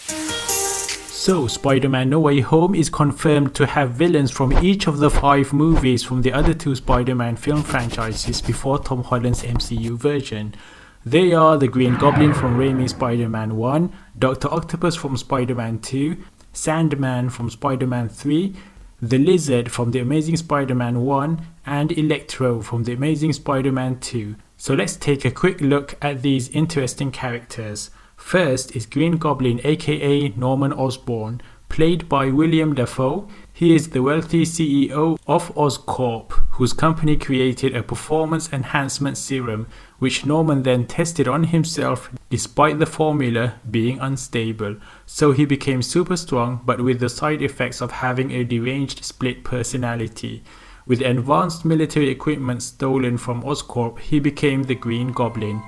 So, Spider-Man No Way Home is confirmed to have villains from each of the 5 movies from the other 2 Spider-Man film franchises before Tom Holland's MCU version. They are the Green Goblin from Raimi's Spider-Man 1, Dr. Octopus from Spider-Man 2, Sandman from Spider-Man 3, the Lizard from The Amazing Spider-Man 1, and Electro from The Amazing Spider-Man 2. So let's take a quick look at these interesting characters. First is Green Goblin aka Norman Osborn, played by William Dafoe. He is the wealthy CEO of Oscorp, whose company created a performance enhancement serum, which Norman then tested on himself despite the formula being unstable. So he became super strong, but with the side effects of having a deranged split personality. With advanced military equipment stolen from Oscorp, he became the Green Goblin.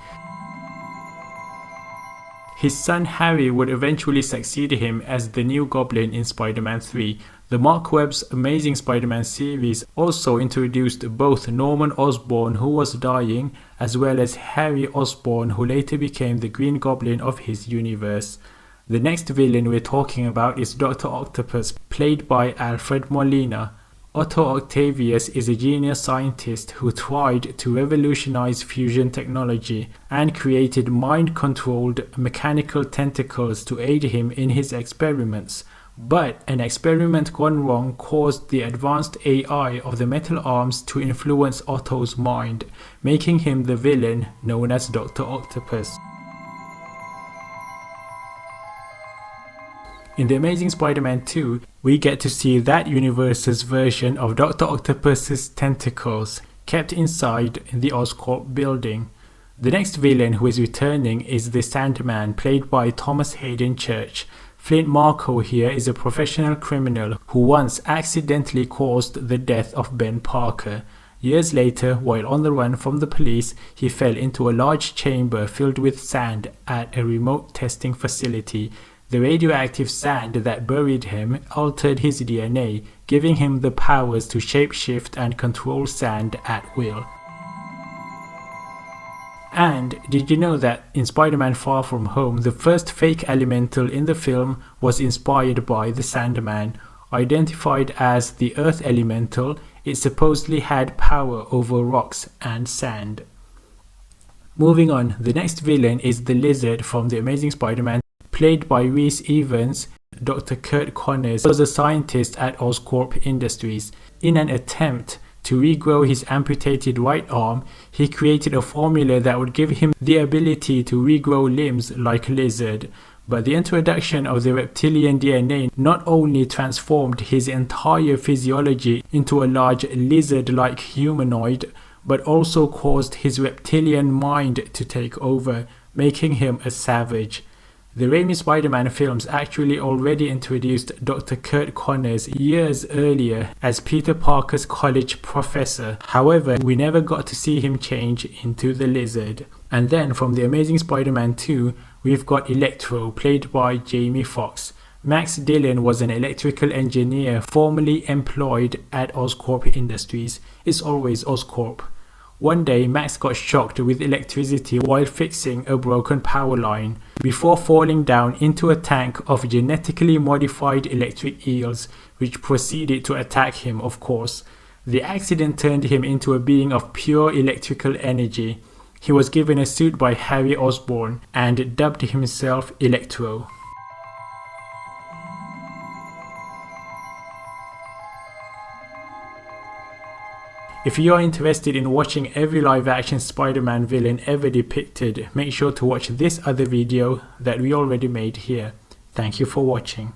His son Harry would eventually succeed him as the new Goblin in Spider-Man 3. The Mark Webb's Amazing Spider-Man series also introduced both Norman Osborn, who was dying, as well as Harry Osborn, who later became the Green Goblin of his universe. The next villain we're talking about is Dr. Octopus, played by Alfred Molina. Otto Octavius is a genius scientist who tried to revolutionize fusion technology and created mind-controlled mechanical tentacles to aid him in his experiments. But an experiment gone wrong caused the advanced AI of the metal arms to influence Otto's mind, making him the villain known as Dr. Octopus. In The Amazing Spider-Man 2, we get to see that universe's version of Dr. Octopus's tentacles kept inside the Oscorp building. The next villain who is returning is the Sandman, played by Thomas Hayden Church. Flint Marko here is a professional criminal who once accidentally caused the death of Ben Parker. Years later, while on the run from the police, he fell into a large chamber filled with sand at a remote testing facility. The radioactive sand that buried him altered his DNA, giving him the powers to shapeshift and control sand at will. And did you know that in Spider-Man Far From Home, the first fake elemental in the film was inspired by the Sandman? Identified as the Earth Elemental, it supposedly had power over rocks and sand. Moving on, the next villain is the Lizard from The Amazing Spider-Man, played by Rhys Evans. Dr. Kurt Connors was a scientist at Oscorp Industries. In an attempt to regrow his amputated right arm, he created a formula that would give him the ability to regrow limbs like Lizard. But the introduction of the reptilian DNA not only transformed his entire physiology into a large lizard-like humanoid, but also caused his reptilian mind to take over, making him a savage. The Raimi Spider-Man films actually already introduced Dr. Kurt Connors years earlier as Peter Parker's college professor. However, we never got to see him change into the Lizard. And then from The Amazing Spider-Man 2, we've got Electro, played by Jamie Foxx. Max Dillon was an electrical engineer formerly employed at Oscorp Industries. It's always Oscorp. One day, Max got shocked with electricity while fixing a broken power line, before falling down into a tank of genetically modified electric eels, which proceeded to attack him, of course. The accident turned him into a being of pure electrical energy. He was given a suit by Harry Osborn and dubbed himself Electro. If you are interested in watching every live-action Spider-Man villain ever depicted, make sure to watch this other video that we already made here. Thank you for watching.